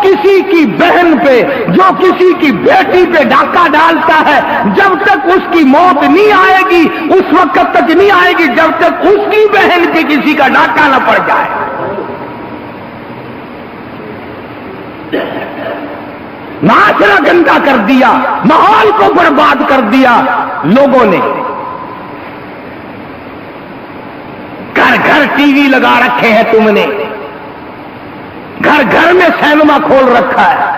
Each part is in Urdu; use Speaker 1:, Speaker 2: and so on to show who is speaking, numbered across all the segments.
Speaker 1: کسی کی بہن پہ، جو کسی کی بیٹی پہ ڈاکہ ڈالتا ہے، جب تک اس کی موت نہیں آئے گی، اس وقت تک نہیں آئے گی جب تک اس کی بہن پہ کسی کا ڈاکہ نہ پڑ جائے۔ معاشرہ گندا کر دیا، ماحول کو برباد کر دیا لوگوں نے۔ گھر گھر ٹی وی لگا رکھے ہیں تم نے، گھر گھر میں سینما کھول رکھا ہے،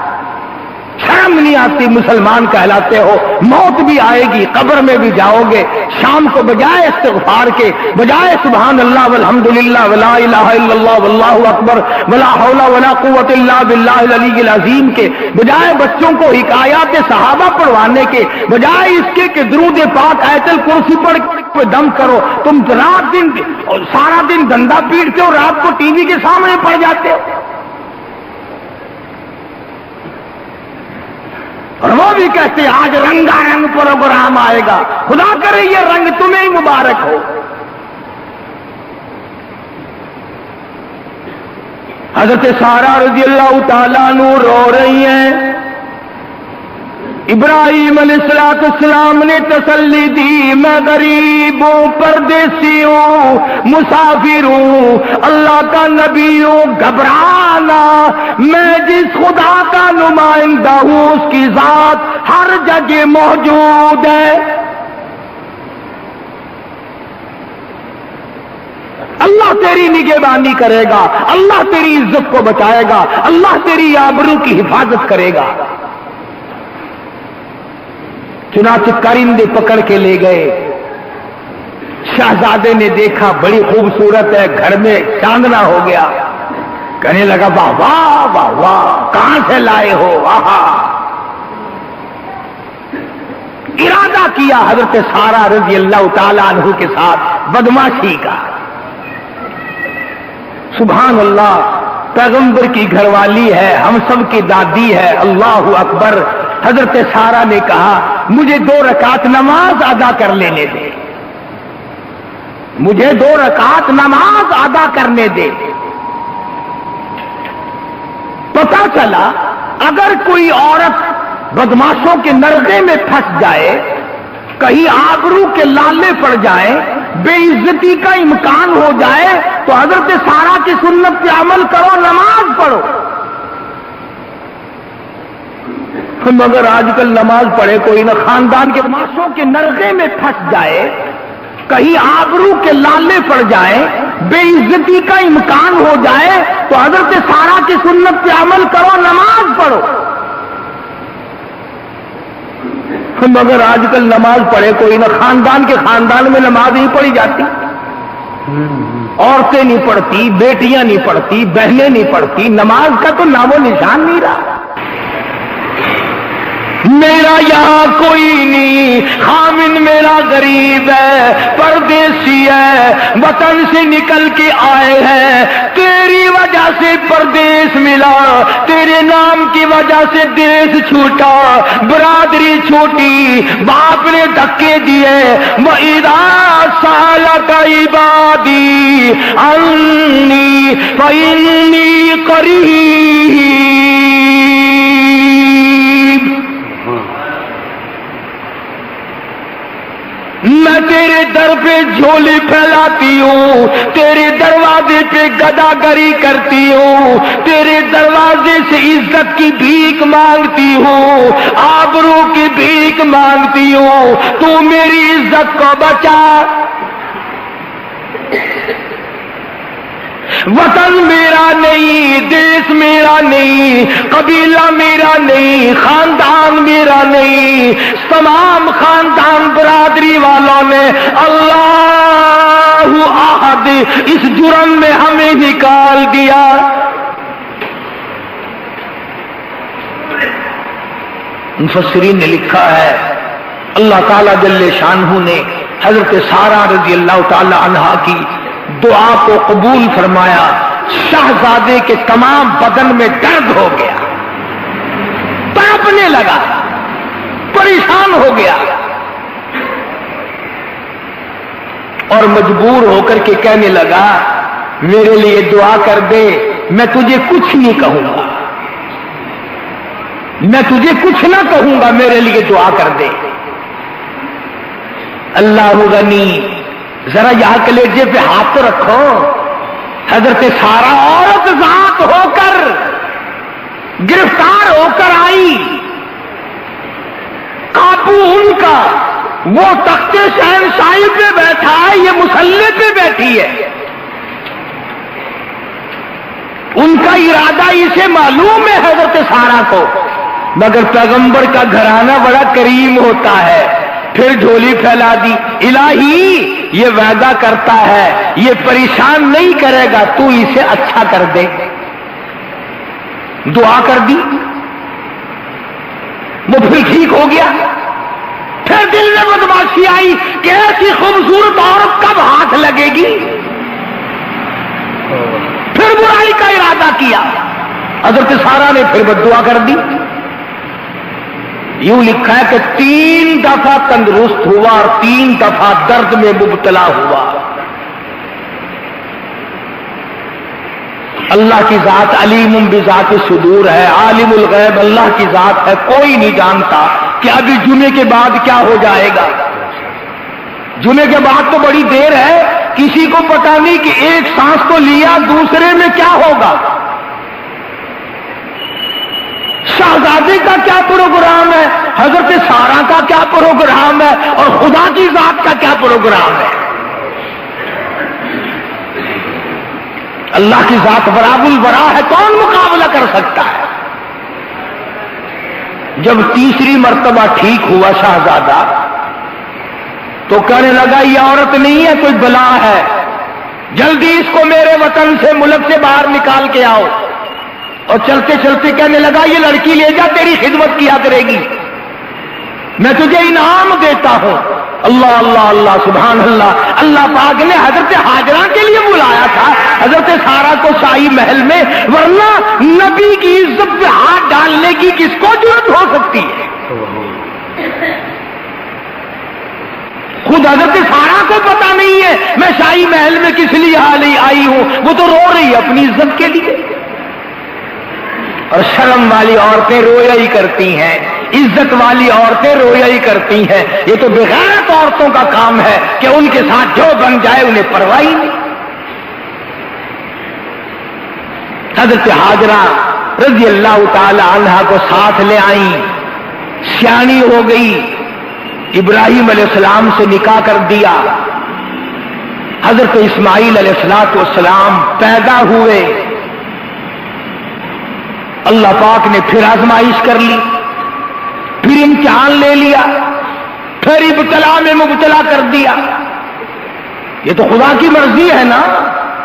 Speaker 1: شرم نہیں آتی؟ مسلمان کہلاتے ہو، موت بھی آئے گی، قبر میں بھی جاؤ گے، شام کو بجائے استغفار کے، بجائے سبحان اللہ والحمدللہ ولا الہ الا اللہ واللہ اکبر ولا حول ولا قوت الا باللہ العلی العظیم کے، بجائے بچوں کو حکایات صحابہ پڑھوانے کے، بجائے اس کے کہ درود پاک آیت الکرسی پڑھ کے دم کرو، تم رات دن سارا دن دندا پیٹتے ہو، رات کو ٹی وی کے سامنے پڑ جاتے ہو۔ اور وہ بھی کہتے ہیں آج رنگا رنگ پروگرام آئے گا، خدا کرے یہ رنگ تمہیں ہی مبارک ہو۔ حضرت سارہ رضی اللہ تعالیٰ عنہ رو رہی ہیں، ابراہیم علیہ السلام نے تسلی دی، میں غریب ہوں، پردیسی ہوں، مسافر ہوں، اللہ کا نبی ہوں، گھبرانا، میں جس خدا کا نمائندہ ہوں اس کی ذات ہر جگہ موجود ہے۔ اللہ تیری نگہبانی کرے گا، اللہ تیری عزت کو بچائے گا، اللہ تیری آبرو کی حفاظت کرے گا۔ چنانچہ کرندے پکڑ کے لے گئے، شہزادے نے دیکھا بڑی خوبصورت ہے، گھر میں چاندنا ہو گیا، کہنے لگا واہ واہ واہ واہ، کہاں سے لائے ہو؟ واہ! ارادہ کیا حضرت سارہ رضی اللہ تعالی عنہ کے ساتھ بدماشی کا۔ سبحان اللہ، پیغمبر کی گھر والی ہے، ہم سب کی دادی ہے، اللہ اکبر۔ حضرت سارہ نے کہا مجھے 2 رکعت نماز ادا کر لینے دے، مجھے 2 رکعت نماز ادا کرنے دے۔ پتا چلا اگر کوئی عورت بدماشوں کے نرغے میں پھنس جائے، کہیں آبرو کے لالے پڑ جائیں، بے عزتی کا امکان ہو جائے، تو حضرت سارہ کی سنت پہ عمل کرو، نماز پڑھو۔ مگر آج کل نماز پڑھے کوئی نہ، خاندان کے بدماشوں کے نرغے میں پھنس جائے، کہیں آبرو کے لالے پڑ جائے، بے عزتی کا امکان ہو جائے، تو حضرت سارہ کی سنت پہ عمل کرو، نماز پڑھو۔ مگر آج کل نماز پڑھے کوئی نہ، خاندان میں نماز نہیں پڑھی جاتی، عورتیں نہیں پڑھتی، بیٹیاں نہیں پڑھتی، بہنیں نہیں پڑھتی، نماز کا تو نام و نشان نہیں رہا۔ میرا یہاں کوئی نہیں، خامن میرا غریب ہے، پردیسی ہے، وطن سے نکل کے آئے ہیں، تیری وجہ سے پردیس ملا، تیرے نام کی وجہ سے دیس چھوٹا، برادری چھوٹی، باپ نے دھکے دیے۔ وَإِذَا سَأَلَكَ عِبَادِي عَنِّي فَإِنِّي قَرِيبٌ، میں تیرے در پہ جھولی پھیلاتی ہوں، تیرے دروازے پہ گداگری کرتی ہوں، تیرے دروازے سے عزت کی بھیک مانگتی ہوں، آبرو کی بھیک مانگتی ہوں، تو میری عزت کو بچا۔ وطن میرا نہیں، دیس میرا نہیں، قبیلہ میرا نہیں، خاندان میرا نہیں، تمام خاندان برادری والوں نے اللہ احد اس جرم میں ہمیں نکال دیا۔ مفسرین نے لکھا ہے اللہ تعالیٰ جل شانہ نے حضرت سارہ رضی اللہ تعالی عنہا کی دعا کو قبول فرمایا۔ شہزادے کے تمام بدن میں درد ہو گیا، تڑپنے لگا، پریشان ہو گیا، اور مجبور ہو کر کے کہنے لگا میرے لیے دعا کر دے، میں تجھے کچھ نہیں کہوں گا، میں تجھے کچھ نہ کہوں گا، میرے لیے دعا کر دے۔ اللہ غنی، ذرا یہاں کلیجے پہ ہاتھ تو رکھو۔ حضرت سارا عورت ذات ہو کر گرفتار ہو کر آئی، قابو ان کا، وہ تخت شہنشاہی پہ بیٹھا ہے، یہ مصلی پہ بیٹھی ہے۔ ان کا ارادہ اسے معلوم ہے حضرت سارا کو، مگر پیغمبر کا گھرانہ بڑا کریم ہوتا ہے، پھر جھولی پھیلا دی۔ الہی یہ وعدہ کرتا ہے یہ پریشان نہیں کرے گا، تو اسے اچھا کر دے۔ دعا کر دی، وہ پھر ٹھیک ہو گیا۔ پھر دل میں بدماشی آئی کہ ایسی خوبصورت عورت کب ہاتھ لگے گی، پھر برائی کا ارادہ کیا۔ حضرت سارا نے پھر بد دعا کر دی۔ یوں لکھا ہے کہ 3 دفعہ تندرست ہوا اور 3 دفعہ درد میں مبتلا ہوا۔ اللہ کی ذات علیم بذات صدور ہے، عالم الغیب اللہ کی ذات ہے، کوئی نہیں جانتا کہ ابھی جمعے کے بعد کیا ہو جائے گا۔ جمعے کے بعد تو بڑی دیر ہے، کسی کو پتا نہیں کہ ایک سانس تو لیا دوسرے میں کیا ہوگا۔ شہزادے کا کیا پروگرام ہے، حضرت سارا کا کیا پروگرام ہے، اور خدا کی ذات کا کیا پروگرام ہے۔ اللہ کی ذات براب البرا ہے، کون مقابلہ کر سکتا ہے۔ جب تیسری مرتبہ ٹھیک ہوا شہزادہ تو کہنے لگا یہ عورت نہیں ہے، کوئی بلا ہے، جلدی اس کو میرے وطن سے، ملک سے باہر نکال کے آؤ۔ اور چلتے چلتے کہنے لگا یہ لڑکی لے جا، تیری خدمت کیا کرے گی، میں تجھے انعام دیتا ہوں۔ اللہ اللہ اللہ سبحان اللہ۔ اللہ پاک نے حضرت ہاجرہ کے لیے بلایا تھا حضرت سارا کو شاہی محل میں، ورنہ نبی کی عزت پہ ہاتھ ڈالنے کی کس کو جرأت ہو سکتی ہے۔ خود حضرت سارا کو پتا نہیں ہے میں شاہی محل میں کس لیے آئی ہوں، وہ تو رو رہی ہے اپنی عزت کے لیے۔ اور شرم والی عورتیں رویا ہی کرتی ہیں، عزت والی عورتیں رویا ہی کرتی ہیں۔ یہ تو بغیرت عورتوں کا کام ہے کہ ان کے ساتھ جو بن جائے انہیں پرواہ ہی نہیں۔ حضرت ہاجرہ رضی اللہ تعالی عنہا کو ساتھ لے آئیں، سیانی ہو گئی، ابراہیم علیہ السلام سے نکاح کر دیا، حضرت اسماعیل علیہ السلام پیدا ہوئے۔ اللہ پاک نے پھر آزمائش کر لی، پھر امتحان لے لیا، پھر ابتلا میں مبتلا کر دیا۔ یہ تو خدا کی مرضی ہے نا،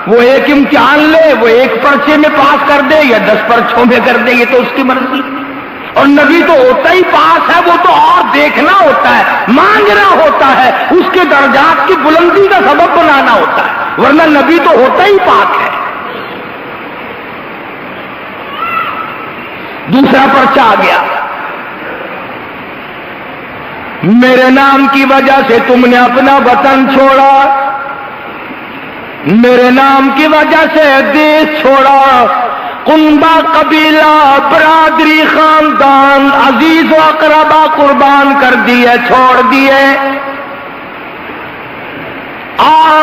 Speaker 1: وہ ایک امتحان لے، وہ ایک پرچے میں پاس کر دے یا 10 پرچوں میں کر دے، یہ تو اس کی مرضی۔ اور نبی تو ہوتا ہی پاس ہے، وہ تو اور دیکھنا ہوتا ہے، مانگنا ہوتا ہے، اس کے درجات کی بلندی کا سبب بنانا ہوتا ہے، ورنہ نبی تو ہوتا ہی پاک ہے۔ دوسرا پرچہ آ گیا، میرے نام کی وجہ سے تم نے اپنا وطن چھوڑا، میرے نام کی وجہ سے دیش چھوڑا، کنبہ قبیلہ برادری خاندان عزیز و اقربا قربان کر دیے، چھوڑ دیے۔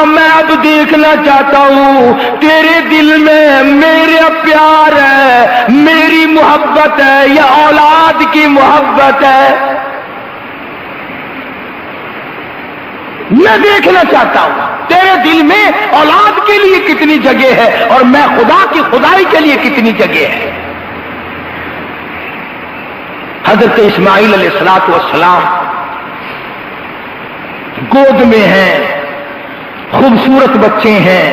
Speaker 1: میں اب دیکھنا چاہتا ہوں تیرے دل میں میرا پیار ہے، میری محبت ہے یا اولاد کی محبت ہے، میں دیکھنا چاہتا ہوں تیرے دل میں اولاد کے لیے کتنی جگہ ہے اور میں خدا کی خدائی کے لیے کتنی جگہ ہے۔ حضرت اسماعیل علیہ السلام گود میں ہیں، خوبصورت بچے ہیں،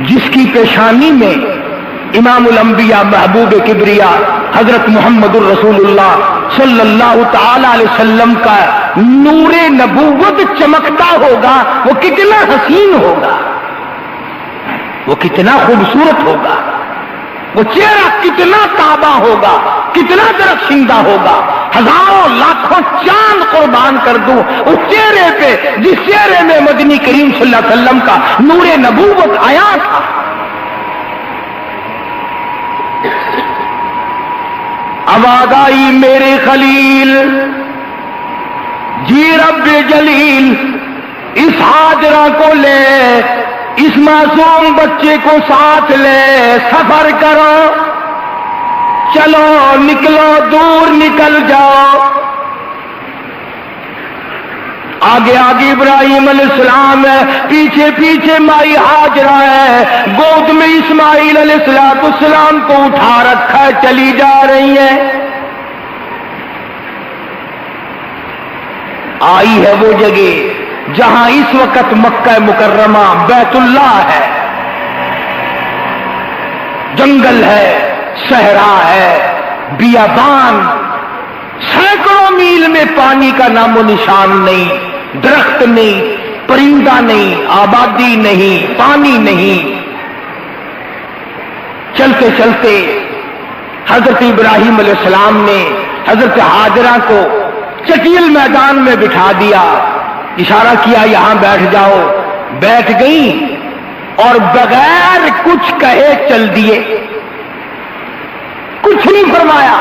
Speaker 1: جس کی پیشانی میں امام الانبیاء محبوب کبریا حضرت محمد الرسول اللہ صلی اللہ تعالی علیہ وسلم کا نور نبوت چمکتا ہوگا، وہ کتنا حسین ہوگا، وہ کتنا خوبصورت ہوگا، وہ چہرہ کتنا تابہ ہوگا، کتنا درخشندہ ہوگا، ہزاروں لاکھوں چاند قربان کر دوں اس چہرے پہ جس چہرے میں مدنی کریم صلی اللہ علیہ وسلم کا نور نبوت آیا تھا۔ آواز آئی میرے خلیل، جی رب جلیل، اس ہاجرہ کو لے، اس معصوم بچے کو ساتھ لے، سفر کرو، چلو نکلو، دور نکل جاؤ۔ آگے آگے ابراہیم علیہ السلام ہے، پیچھے پیچھے مائی ہاجرہ ہے، گود میں اسماعیل علیہ السلام کو اٹھا رکھا ہے، چلی جا رہی ہے۔ آئی ہے وہ جگہ جہاں اس وقت مکہ مکرمہ بیت اللہ ہے، جنگل ہے، صحرا ہے، بیابان، سینکڑوں میل میں پانی کا نام و نشان نہیں، درخت نہیں، پرندہ نہیں، آبادی نہیں، پانی نہیں۔ چلتے چلتے حضرت ابراہیم علیہ السلام نے حضرت ہاجرہ کو چٹیل میدان میں بٹھا دیا، اشارہ کیا یہاں بیٹھ جاؤ، بیٹھ گئی اور بغیر کچھ کہے چل دیے، کچھ نہیں فرمایا،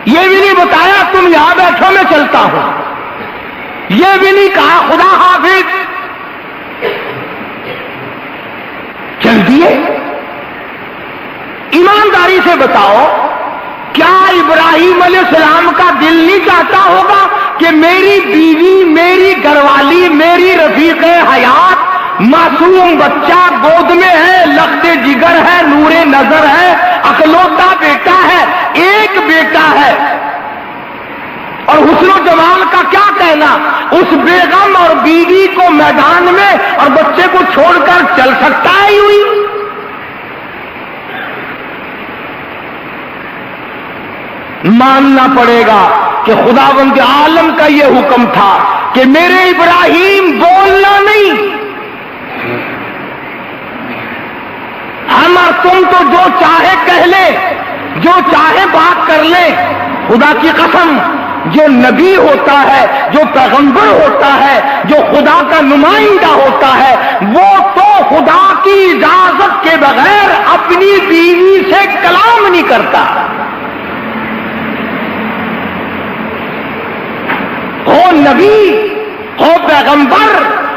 Speaker 1: یہ بھی نہیں بتایا تم یہاں بیٹھو میں چلتا ہوں، یہ بھی نہیں کہا خدا حافظ، چل دیے۔ ایمانداری سے بتاؤ، کیا ابراہیم علیہ السلام کا دل نہیں چاہتا ہوگا کہ میری بیوی، میری گھر والی، میری رفیق حیات، معصوم بچہ گود میں ہے، لخت جگر ہے، نور نظر ہے، اکلوتا بیٹا ہے، ایک بیٹا ہے، اور حسن و جمال کا کیا کہنا، اس بیگم اور بیوی کو میدان میں اور بچے کو چھوڑ کر چل سکتا ہے یوں ہی؟ ماننا پڑے گا کہ خداوند عالم کا یہ حکم تھا کہ میرے ابراہیم بولنا نہیں، ہم اور تم تو جو چاہے کہہ لیں، جو چاہے بات کر لیں، خدا کی قسم جو نبی ہوتا ہے، جو پیغمبر ہوتا ہے، جو خدا کا نمائندہ ہوتا ہے، وہ تو خدا کی اجازت کے بغیر اپنی بیوی سے کلام نہیں کرتا۔ ہو نبی، ہو پیغمبر،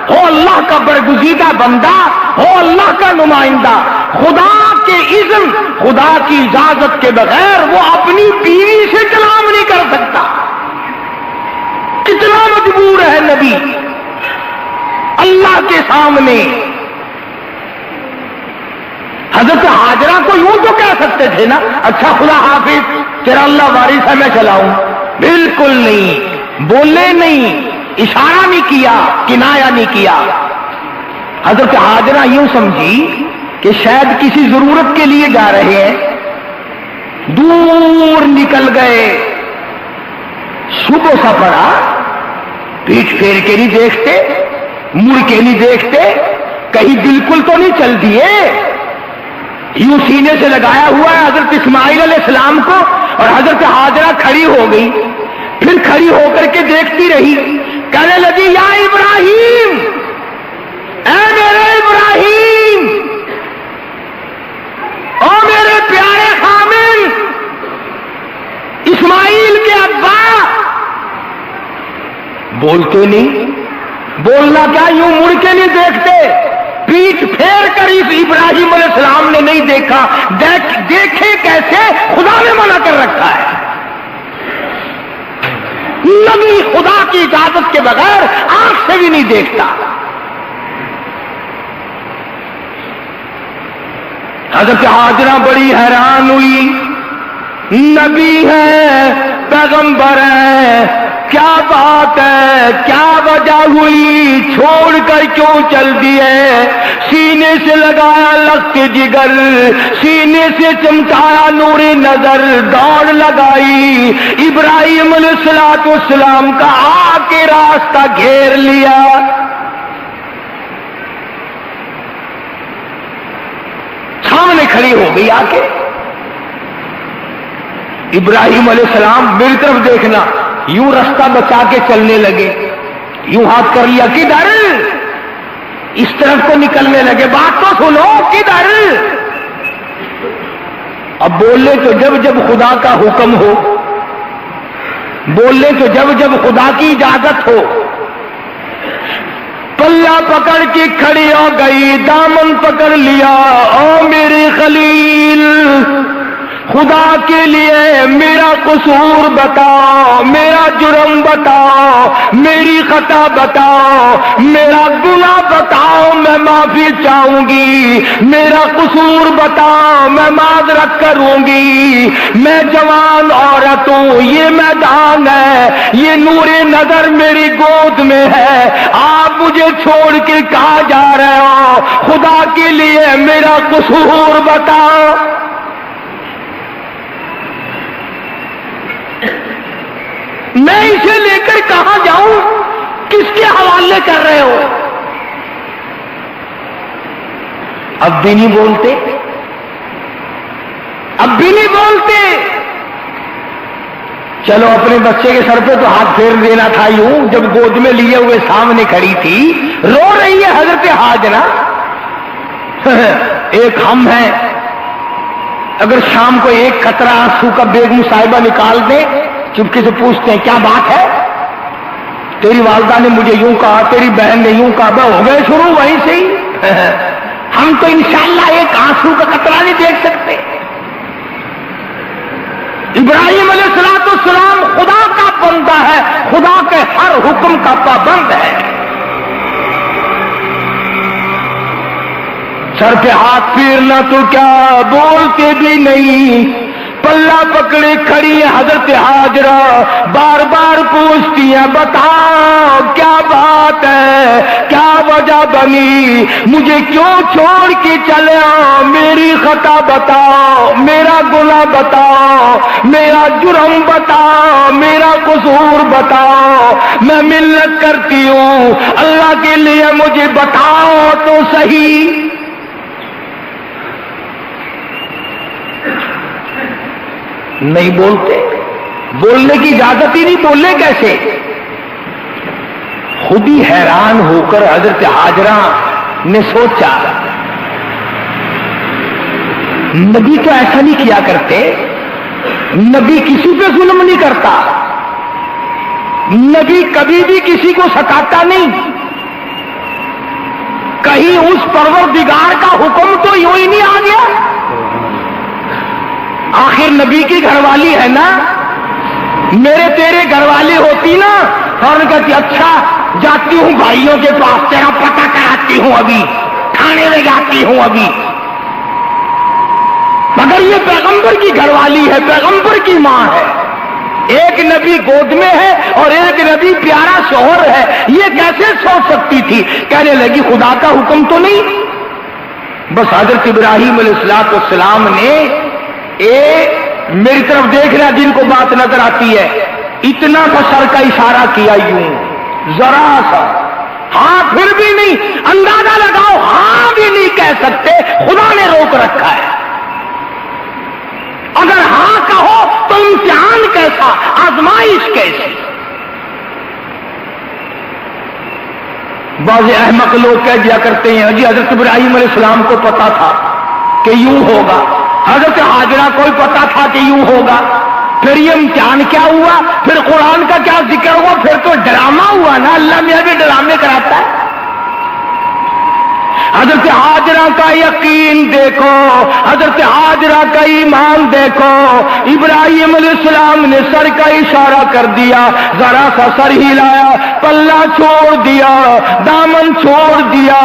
Speaker 1: ہو اللہ کا برگزیدہ بندہ، ہو اللہ کا نمائندہ، خدا کے اذن، خدا کی اجازت کے بغیر وہ اپنی بیوی سے کلام نہیں کر سکتا۔ کتنا مجبور ہے نبی اللہ کے سامنے۔ حضرت ہاجرہ کو یوں تو کہہ سکتے تھے نا، اچھا خدا حافظ، تیرا اللہ وارث ہے میں چلاؤں، بالکل نہیں، بولے نہیں، اشارہ نہیں کیا، کنایا نہیں کیا۔ حضرت ہاجرہ یوں سمجھی کہ شاید کسی ضرورت کے لیے جا رہے ہیں، دور نکل گئے، صبح سا پڑا، پیٹ پھیر کے نہیں دیکھتے، مڑ کے نہیں دیکھتے، کہیں بالکل تو نہیں چل دیے، یوں سینے سے لگایا ہوا ہے حضرت اسماعیل علیہ السلام کو، اور حضرت ہاجرہ کھڑی ہو گئی، پھر کھڑی ہو کر کے دیکھتی رہی، کہنے لگی یا ابراہیم، اے میرے ابراہیم، او میرے پیارے خامن، اسماعیل کے ابا۔ بولتے نہیں، بولنا کیا، یوں مڑ کے نہیں دیکھتے، پیٹ پھیر کر اس ابراہیم علیہ السلام نے نہیں دیکھا، دیکھے کیسے، خدا نے منع کر رکھا ہے، نبی خدا کی اجازت کے بغیر آنکھ سے بھی نہیں دیکھتا۔ حضرت ہاجرہ بڑی حیران ہوئی، نبی ہے، پیغمبر ہے، کیا بات ہے، کیا وجہ ہوئی، چھوڑ کر کیوں چل دیے، سینے سے لگایا لخت جگر، سینے سے چمکایا نور نظر، دوڑ لگائی، ابراہیم علیہ السلام کا آ کے راستہ گھیر لیا۔ سامنے کھڑی ہو گئی آ کے، ابراہیم علیہ السلام میری طرف دیکھنا، یوں راستہ بچا کے چلنے لگے، یوں ہاتھ کر لیا، کدھر، اس طرف کو نکلنے لگے، بات تو سنو، کدھر، اب بولے تو جب جب خدا کا حکم ہو، بولے تو جب جب خدا کی اجازت ہو، پلہ پکڑ کے کھڑی ہو گئی، دامن پکڑ لیا، او میرے خلیل خدا کے لیے میرا قصور بتاؤ، میرا جرم بتاؤ، میری خطا بتاؤ، میرا گناہ بتاؤ، میں معافی چاہوں گی، میرا قصور بتاؤ، میں معذرت کروں گی، میں جوان عورت ہوں، یہ میدان ہے، یہ نور نظر میری گود میں ہے، آپ مجھے چھوڑ کے کہاں جا رہے ہو؟ خدا کے لیے میرا قصور بتاؤ۔ میں اسے لے کر کہاں جاؤں؟ کس کے حوالے کر رہے ہو؟ اب بھی نہیں بولتے، اب بھی نہیں بولتے۔ چلو اپنے بچے کے سر پہ تو ہاتھ پھیر دینا تھا یوں، جب گود میں لیے ہوئے سامنے کھڑی تھی، رو رہی ہے حضرت ہاجرہ۔ ایک ہم ہیں، اگر شام کو ایک قطرہ آنسو کا بیگم صاحبہ نکال دیں، چپکے سے پوچھتے ہیں کیا بات ہے؟ تیری والدہ نے مجھے یوں کہا، تیری بہن نے یوں کہا، ہو گئے شروع وہیں سے ہی۔ ہم تو انشاءاللہ ایک آنسو کا قطرہ نہیں دیکھ سکتے۔ ابراہیم علیہ السلام خدا کا بندہ ہے، خدا کے ہر حکم کا پابند ہے۔ سر پہ ہاتھ پھیرنا تو کیا، بولتے بھی نہیں، پلہ پکڑے کھڑی ہے حضرت ہاجرہ، بار بار پوچھتی ہیں بتاؤ کیا بات ہے، کیا وجہ بنی، مجھے کیوں چھوڑ کے چلے آؤ، میری خطا بتاؤ، میرا گناہ بتاؤ، میرا جرم بتاؤ، میرا قصور بتاؤ، میں منت کرتی ہوں اللہ کے لیے مجھے بتاؤ تو صحیح۔ نہیں بولتے، بولنے کی اجازت ہی نہیں، بولنے کیسے؟ خود ہی حیران ہو کر حضرت ہاجرہ نے سوچا نبی تو ایسا نہیں کیا کرتے، نبی کسی پہ ظلم نہیں کرتا، نبی کبھی بھی کسی کو ستاتا نہیں، کہیں اس پروردگار کا حکم تو یوں ہی نہیں آ گیا؟ آخر نبی کی گھر والی ہے نا، میرے تیرے گھر والی ہوتی نا، اور کہتی اچھا جاتی ہوں بھائیوں کے پاس، تیرا پتہ کراتی ہوں، ابھی تھانے میں جاتی ہوں ابھی۔ مگر یہ پیغمبر کی گھر والی ہے، پیغمبر کی ماں ہے، ایک نبی گود میں ہے اور ایک نبی پیارا شوہر ہے، یہ کیسے سوچ سکتی تھی؟ کہنے لگی خدا کا حکم تو نہیں۔ بس حضرت ابراہیم علیہ السلام نے میری طرف دیکھ رہا جن کو بات نظر آتی ہے، اتنا سا سر کا اشارہ کیا یوں، ذرا سا، ہاں پھر بھی نہیں، اندازہ لگاؤ، ہاں بھی نہیں کہہ سکتے، خدا نے روک رکھا ہے۔ اگر ہاں کہو تو امتحان کیسا، آزمائش کیسی؟ بعض احمق لوگ کہہ دیا کرتے ہیں جی حضرت ابراہیم علیہ السلام کو پتا تھا کہ یوں ہوگا، حضرت ہاجرہ کو پتا تھا کہ یوں ہوگا، پھر یہ امتحان کیا ہوا، پھر قرآن کا کیا ذکر ہوا، پھر تو ڈرامہ ہوا نا، اللہ میاں بھی ڈرامے کراتا ہے۔ حضرت ہاجرہ کا یقین دیکھو، حضرت ہاجرہ کا ایمان دیکھو، ابراہیم علیہ السلام نے سر کا اشارہ کر دیا، ذرا سا سر ہلایا، پلہ چھوڑ دیا، دامن چھوڑ دیا،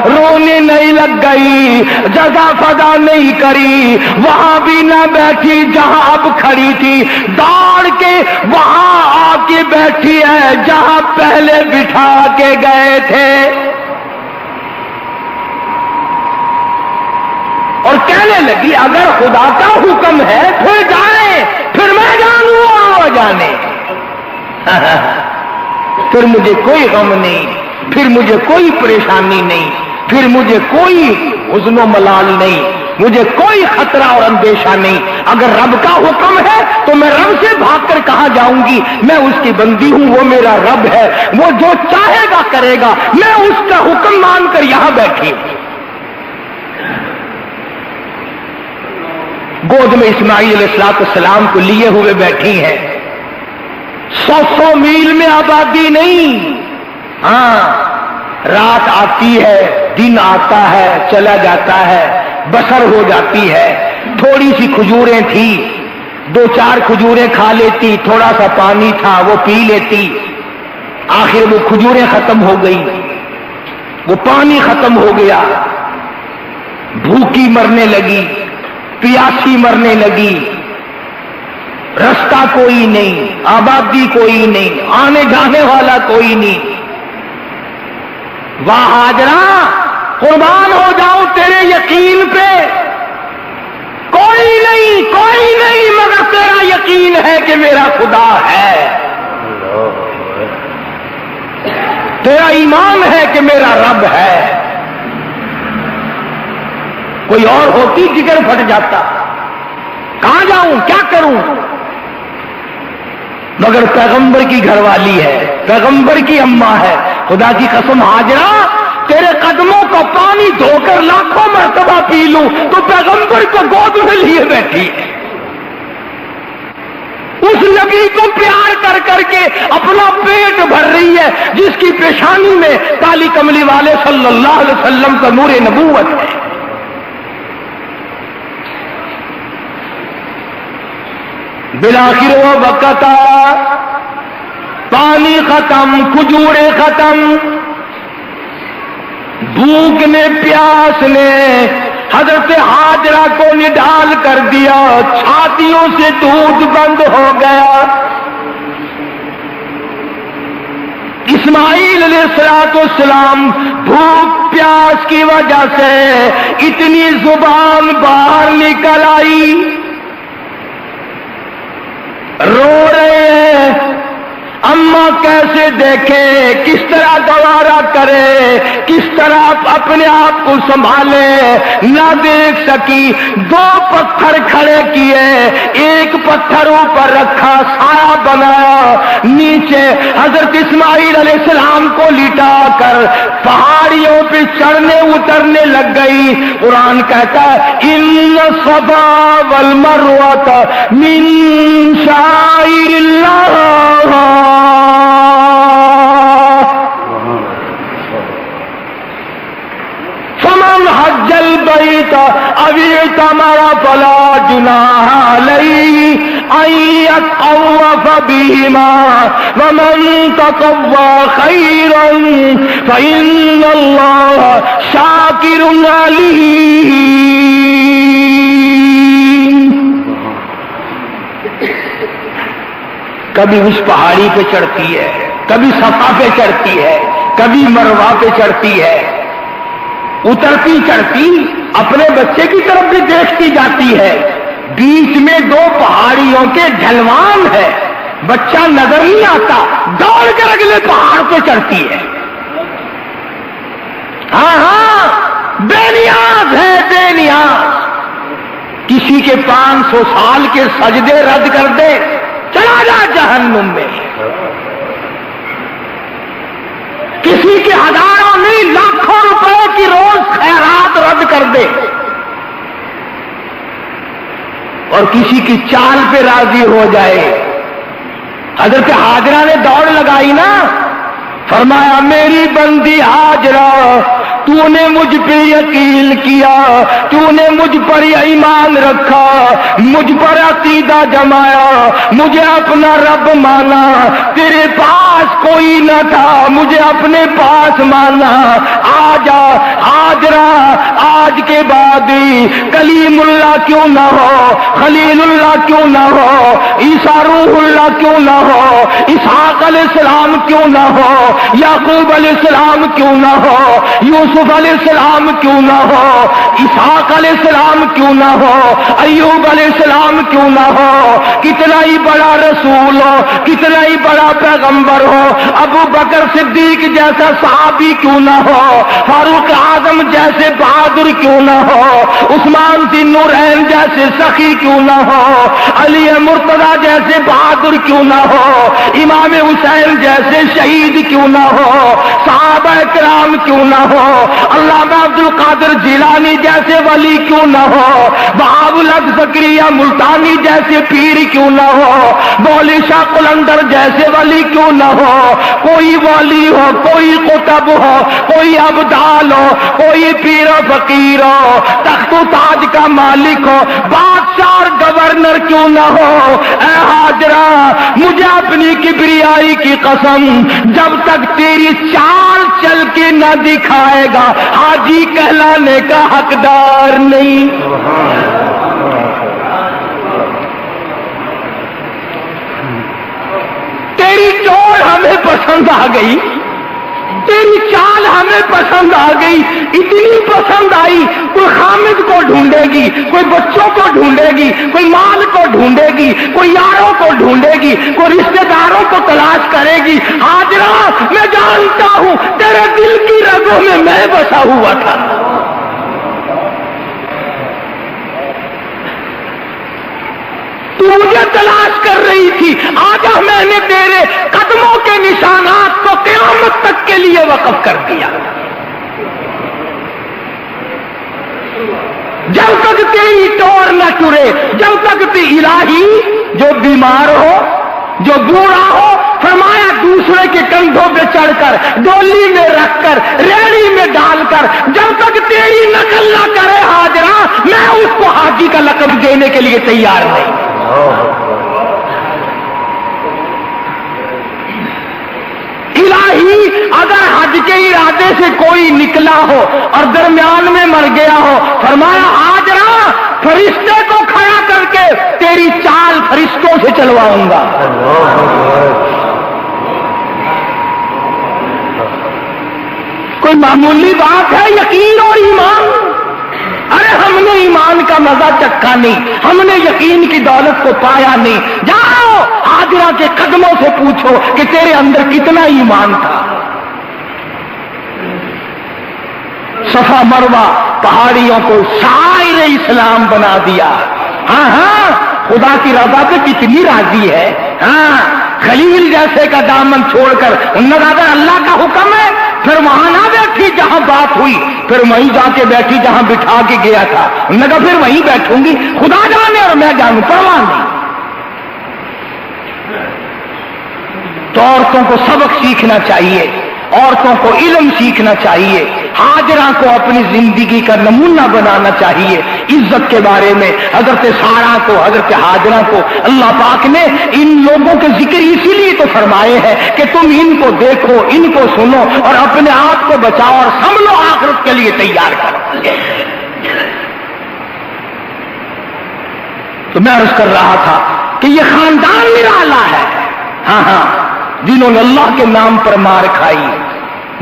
Speaker 1: رونے نہیں لگ گئی، جزا فضا نہیں کری، وہاں بھی نہ بیٹھی جہاں اب کھڑی تھی، دوڑ کے وہاں آ کے بیٹھی ہے جہاں پہلے بٹھا کے گئے تھے، اور کہنے لگی اگر خدا کا حکم ہے پھر جائیں، پھر میں جانوں اور وہ جانے، پھر مجھے کوئی غم نہیں، پھر مجھے کوئی پریشانی نہیں، پھر مجھے کوئی حزن و ملال نہیں، مجھے کوئی خطرہ اور اندیشہ نہیں۔ اگر رب کا حکم ہے تو میں رب سے بھاگ کر کہاں جاؤں گی؟ میں اس کی بندی ہوں، وہ میرا رب ہے، وہ جو چاہے گا کرے گا، میں اس کا حکم مان کر یہاں بیٹھی ہوں۔ گود میں اسماعیل علیہ السلام کو لیے ہوئے بیٹھی ہیں. 100 میل میں آبادی نہیں. ہاں رات آتی ہے، دن آتا ہے، چلا جاتا ہے، بسر ہو جاتی ہے. تھوڑی سی کھجوریں تھی، 2-4 کھجوریں کھا لیتی، تھوڑا سا پانی تھا وہ پی لیتی. آخر وہ کھجوریں ختم ہو گئی، وہ پانی ختم ہو گیا، بھوکی مرنے لگی، پیاسی مرنے لگی. رستہ کوئی نہیں، آبادی کوئی نہیں، آنے جانے والا کوئی نہیں. واہ ہاجرہ، قربان ہو جاؤں تیرے یقین پہ. کوئی نہیں مگر تیرا یقین ہے کہ میرا خدا ہے، تیرا ایمان ہے کہ میرا رب ہے. کوئی اور ہوتی جگر پھٹ جاتا، کہاں جاؤں کیا کروں. مگر پیغمبر کی گھر والی ہے، پیغمبر کی اماں ہے. خدا کی قسم ہاجرہ، تیرے قدموں کو پانی دھو کر لاکھوں مرتبہ پی لوں تو پیغمبر کو گود میں لیے بیٹھی ہے. اس نبی کو پیار کر کر کے اپنا پیٹ بھر رہی ہے جس کی پیشانی میں کالی کملی والے صلی اللہ علیہ وسلم کا نور نبوت ہے. بالآخر وہ وقت پانی ختم، کھجورے ختم، بھوک نے پیاس نے حضرت ہاجرہ کو نڈال کر دیا. چھاتیوں سے دودھ بند ہو گیا. اسماعیل علیہ السلام بھوک پیاس کی وجہ سے اتنی زبان باہر نکل آئی، رو رہے ہیں. اماں کیسے دیکھے، کس طرح گوارا کرے، کس طرح اپنے آپ کو سنبھالے، نہ دیکھ سکی. 2 پتھر کھڑے کیے، ایک پتھر اوپر رکھا، سایہ بنایا، نیچے حضرت اسماعیل علیہ السلام کو لٹا کر پہاڑیوں پہ چڑھنے اترنے لگ گئی. قرآن کہتا ہے ان الصفا والمروہ من شعائر اللہ فمن حج البیت او اعتمر فلا جناح علیہ ان یطوف بہما ومن تطوع خیرا فإن اللہ شاکر علیم. کبھی اس پہاڑی پہ چڑھتی ہے، کبھی صفا پہ چڑھتی ہے، کبھی مروہ پہ چڑھتی ہے. اترتی چڑھتی اپنے بچے کی طرف بھی دیکھتی جاتی ہے. بیچ میں 2 پہاڑیوں کے ڈھلوان ہے، بچہ نظر نہیں آتا، دوڑ کر اگلے پہاڑ پہ چڑھتی ہے. ہاں بے نیاز ہے، بے نیاز. کسی کے 500 سال کے سجدے رد کر دے، چلا جا جہنم میں. کسی کے ہزاروں نہیں لاکھوں روپے کی روز خیرات رد کر دے، اور کسی کی چال پہ راضی ہو جائے. حضرت ہاجرہ نے دوڑ لگائی نا، فرمایا میری بندی ہاجرہ، تو نے مجھ پہ یقین کیا، تو نے مجھ پر ایمان رکھا، مجھ پر عقیدہ جمایا، مجھے اپنا رب مانا. تیرے پاس کوئی نہ تھا، مجھے اپنے پاس مانا. آجا ہاجرہ، آج کے بعد کلیم اللہ کیوں نہ ہو، خلیل اللہ کیوں نہ ہو، عیسیٰ روح اللہ کیوں نہ ہو، اسحاق علیہ السلام کیوں نہ ہو، یعقوب علیہ السلام کیوں نہ ہو، یوسف علیہ السلام کیوں نہ ہو، اسحاق علیہ السلام کیوں نہ ہو، ایوب علیہ السلام کیوں نہ ہو، کتنا ہی بڑا رسول ہو، کتنا ہی بڑا پیغمبر ہو، ابو بکر صدیق جیسا صحابی کیوں نہ ہو، فاروق اعظم جیسے بہادر کیوں نہ ہو، عثمان ذی النورین جیسے سخی کیوں نہ ہو، علی مرتضی جیسے بہادر کیوں نہ ہو، امام حسین جیسے شہید کیوں نہ ہو، صحابہ کرام کیوں نہ ہو، علامہ عبد القادر جیلانی جیسے ولی کیوں نہ ہو، بہاء الحق زکریا ملتانی جیسے پیر کیوں نہ ہو، بولی شاہ قلندر جیسے ولی کیوں نہ ہو، کوئی ولی ہو، کوئی قطب ہو، کوئی ابدال ہو، کوئی پیر و فقیر ہو، تخت و تاج کا مالک ہو، بادشاہ اور گورنر کیوں نہ ہو، اے ہاجرہ مجھے اپنی کبریائی کی قسم، جب تک تیری چال چل کے نہ دکھائے گا حاجی کہلانے کا حقدار نہیں۔ تیری چول ہمیں پسند آ گئی، تیری چال ہمیں پسند آ گئی، اتنی پسند آئی کوئی حامد کو ڈھونڈے گی، کوئی بچوں کو ڈھونڈے گی، کوئی مال کو ڈھونڈے گی، کوئی یاروں کو ڈھونڈے گی، کوئی رشتہ داروں کو تلاش کرے گی۔ ہاجرہ میں جانتا ہوں تیرے دل کی رگوں میں بسا ہوا تھا۔ تو مجھے تلاش کر رہی تھی، آج میں نے تیرے قدموں کے نشانات کو قیامت تک کے لیے وقف کر دیا۔ جب تک تیری ٹور نہ ٹرے، جب تک الہی جو بیمار ہو، جو بوڑھا ہو، فرمایا دوسرے کے کندھوں پہ چڑھ کر، ڈولی میں رکھ کر، ریڑی میں ڈال کر، جب تک تیری نقل نہ کرے ہاجرہ، میں اس کو حاجی کا لقب دینے کے لیے تیار نہیں۔ الہی اگر حج کے ارادے سے کوئی نکلا ہو اور درمیان میں مر گیا ہو، فرمایا ہاجرہ فرشتے کو کھڑا کر کے تیری چال فرشتوں سے چلواؤں گا۔ کوئی معمولی بات ہے یقین اور ایمان؟ ارے ہم نے ایمان کا مزہ چکھا نہیں، ہم نے یقین کی دولت کو پایا نہیں۔ جاؤ ہاجرہ کے قدموں سے پوچھو کہ تیرے اندر کتنا ایمان تھا۔ صفا مروہ پہاڑیوں کو شاعر اسلام بنا دیا۔ ہاں ہاں خدا کی رضا پہ کتنی راضی ہے۔ ہاں خلیل جیسے کا دامن چھوڑ کر انہوں نے کہا اللہ کا حکم ہے، پھر وہاں نہ بیٹھی جہاں بات ہوئی، پھر وہیں جا کے بیٹھی جہاں بٹھا کے گیا تھا۔ انہوں نے کہا پھر وہیں بیٹھوں گی، خدا جانے اور میں جانوں، پرواہ نہیں۔ تو عورتوں کو سبق سیکھنا چاہیے، عورتوں کو علم سیکھنا چاہیے، ہاجرہ کو اپنی زندگی کا نمونہ بنانا چاہیے۔ عزت کے بارے میں حضرت سارہ کو، حضرت ہاجرہ کو اللہ پاک نے ان لوگوں کے ذکر اسی لیے تو فرمائے ہیں کہ تم ان کو دیکھو، ان کو سنو اور اپنے آپ کو بچاؤ اور سنبھلو، آخرت کے لیے تیار کرو۔ تو میں عرض کر رہا تھا کہ یہ خاندان نرالا ہے، ہاں ہاں، جنہوں نے اللہ کے نام پر مار کھائی،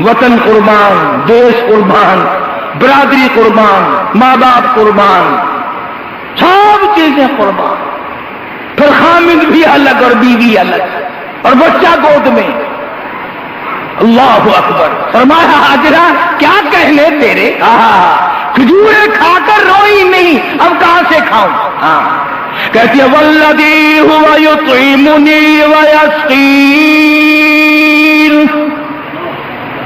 Speaker 1: وطن قربان، دیش قربان، برادری قربان، ماں باپ قربان، سب چیزیں قربان، پھر خامد بھی الگ اور بیوی الگ اور بچہ گود میں۔ اللہ اکبر۔ فرمایا ہاجرہ کیا کہنے تیرے، کھجوریں کھا کر روئی نہیں، اب کہاں سے کھاؤں؟ ہاں کہتی ہے والذی هو یطعمنی ویسقین،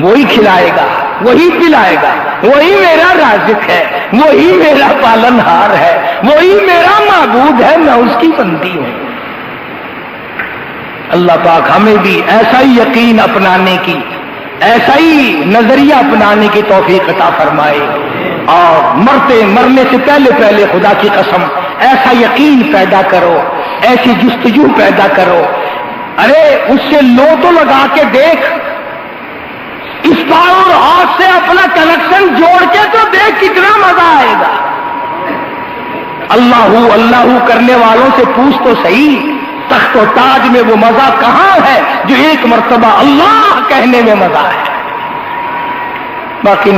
Speaker 1: وہی کھلائے گا، وہی پلائے گا، وہی میرا رازق ہے، وہی میرا پالن ہار ہے، وہی میرا معبود ہے، میں اس کی بندی ہوں۔ اللہ پاک ہمیں بھی ایسا ہی یقین اپنانے کی، ایسا ہی نظریہ اپنانے کی توفیق عطا فرمائے، اور مرنے سے پہلے خدا کی قسم ایسا یقین پیدا کرو، ایسی جستجو پیدا کرو۔ ارے اس سے لو تو لگا کے دیکھ، اس پاور ہاؤس سے اپنا کنیکشن جوڑ کے تو دیکھ کتنا مزہ آئے گا۔ اللہ کرنے والوں سے پوچھ تو صحیح، تخت و تاج میں وہ مزہ کہاں ہے جو ایک مرتبہ اللہ کہنے میں مزہ ہے۔ باقی